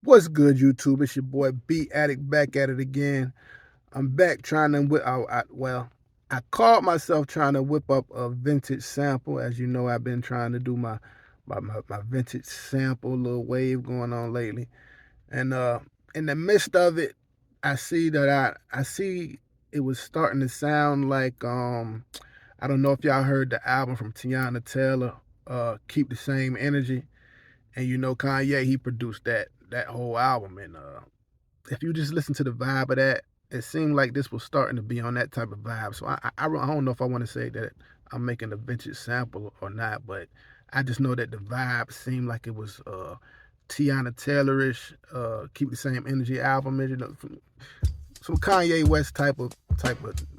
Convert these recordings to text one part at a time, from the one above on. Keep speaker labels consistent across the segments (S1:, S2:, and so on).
S1: What's good, YouTube? It's your boy Beat Addict back at it again. I'm back trying to I caught myself trying to whip up a vintage sample. As you know, I've been trying to do my vintage sample little wave going on lately. And in the midst of it, I see that I see it was starting to sound like I don't know if y'all heard the album from Teyana Taylor, Keep the Same Energy. And you know Kanye, he produced that whole album. And if you just listen to the vibe of that, it seemed like this was starting to be on that type of vibe. So I don't know if I want to say that I'm making a vintage sample or not, but I just know that the vibe seemed like it was Teyana Taylorish, Keep the Same Energy album, you know, some Kanye West type of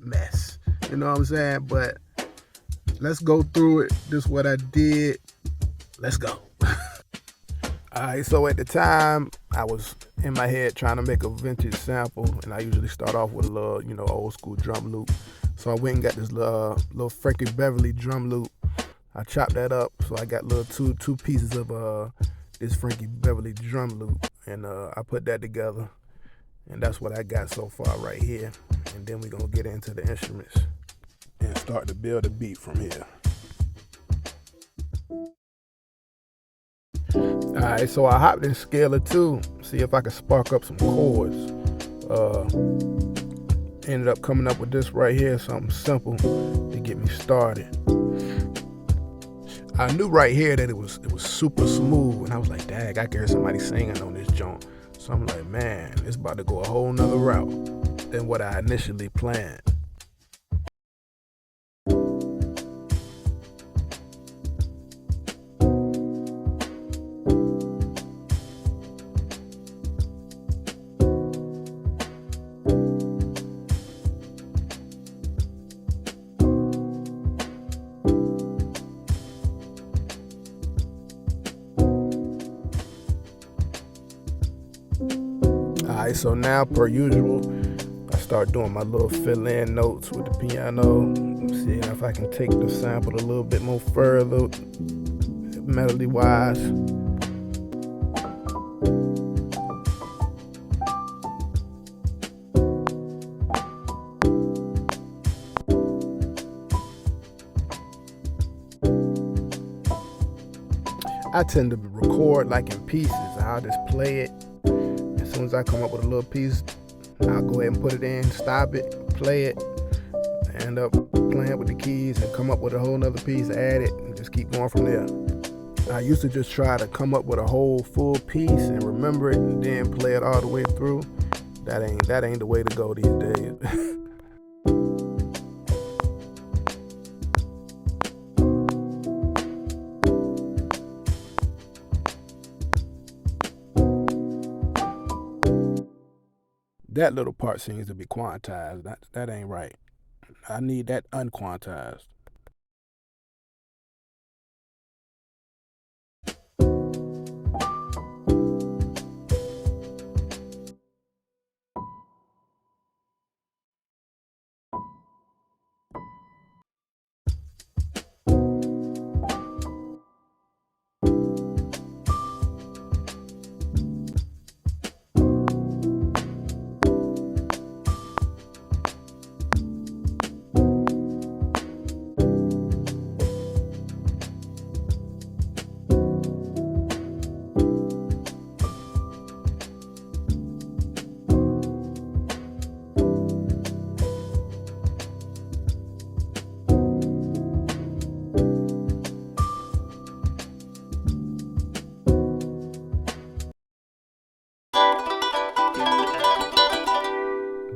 S1: mess. You know what I'm saying? But let's go through it. This is what I did. Let's go. Alright, so at the time, I was in my head trying to make a vintage sample, and I usually start off with a little, old school drum loop. So I went and got this little Frankie Beverly drum loop. I chopped that up, so I got little two pieces of this Frankie Beverly drum loop, and I put that together, and that's what I got so far right here. And then we're gonna get into the instruments and start to build a beat from here. Alright, so I hopped in Scalar 2, see if I could spark up some chords. Ended up coming up with this right here, something simple to get me started. I knew right here that it was super smooth, and I was like, dang, I can hear somebody singing on this joint. So I'm like, man, it's about to go a whole nother route than what I initially planned. Alright, so now per usual, I start doing my little fill-in notes with the piano, seeing if I can take the sample a little bit more further, melody-wise. I tend to record like in pieces. I'll just play it. As soon as I come up with a little piece, I'll go ahead and put it in, stop it, play it, end up playing with the keys and come up with a whole nother piece, add it, and just keep going from there. I used to just try to come up with a whole full piece and remember it and then play it all the way through. That ain't the way to go these days. That little part seems to be quantized. That ain't right. I need that unquantized.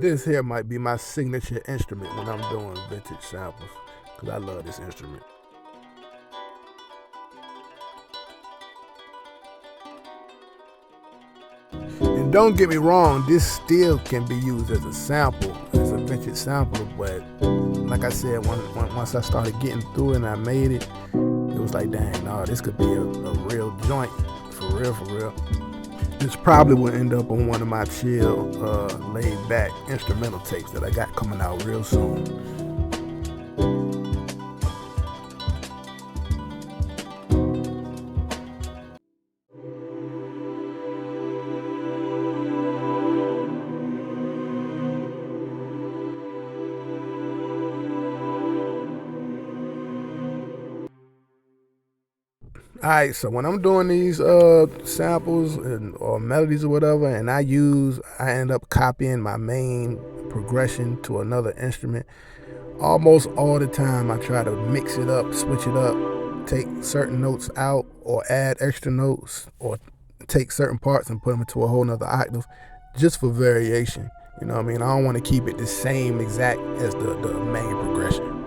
S1: This here might be my signature instrument when I'm doing vintage samples, because I love this instrument. And don't get me wrong, this still can be used as a sample, as a vintage sample, but like I said, once I started getting through it and I made it, it was like, dang, no, this could be a real joint, for real. This probably will end up on one of my chill, laid back instrumental tapes that I got coming out real soon. Alright, so when I'm doing these samples or melodies or whatever, and I end up copying my main progression to another instrument. Almost all the time, I try to mix it up, switch it up, take certain notes out, or add extra notes, or take certain parts and put them into a whole nother octave, just for variation. You know what I mean? I don't want to keep it the same exact as the main progression.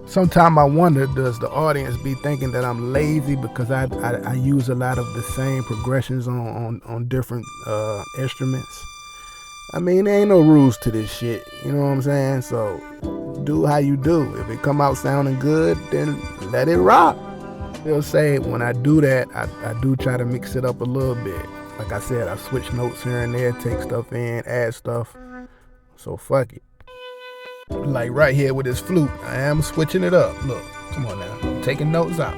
S1: Sometimes I wonder, does the audience be thinking that I'm lazy because I use a lot of the same progressions on different instruments? I mean, there ain't no rules to this shit. You know what I'm saying? So do how you do. If it come out sounding good, then let it rock. They'll say when I do that, I do try to mix it up a little bit. Like I said, I switch notes here and there, take stuff in, add stuff. So fuck it. Like right here with this flute, I am switching it up. Look, come on now, I'm taking notes out.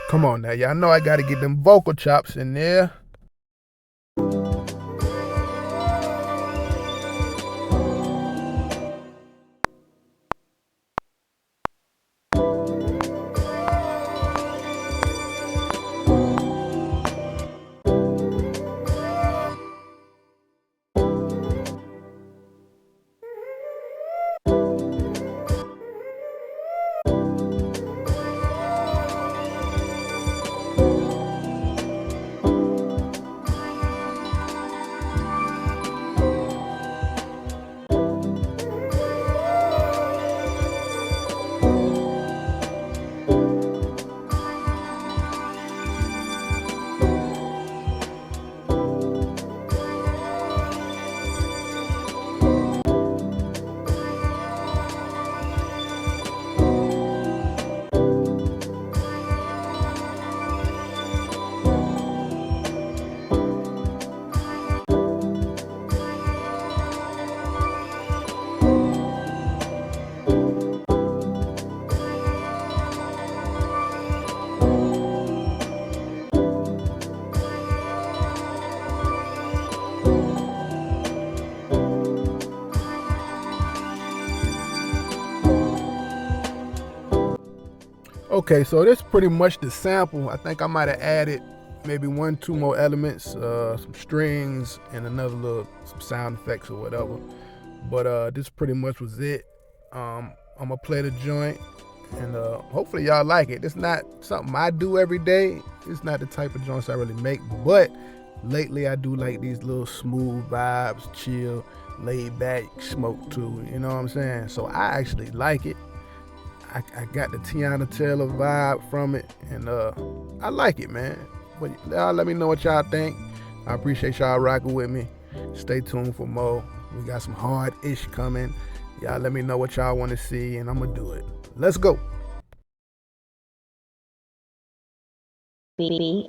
S1: Come on now, y'all know I gotta get them vocal chops in there. Okay, so that's pretty much the sample. I think I might have added maybe 1, 2 more elements, some strings and some sound effects or whatever. But this pretty much was it. I'm gonna play the joint, and hopefully y'all like it. It's not something I do every day. It's not the type of joints I really make, but lately I do like these little smooth vibes, chill, laid back, smoke too. You know what I'm saying? So I actually like it. I got the Teyana Taylor vibe from it, and I like it, man. But y'all let me know what y'all think. I appreciate y'all rocking with me. Stay tuned for more. We got some hard-ish coming. Y'all let me know what y'all want to see, and I'm going to do it. Let's go.
S2: Be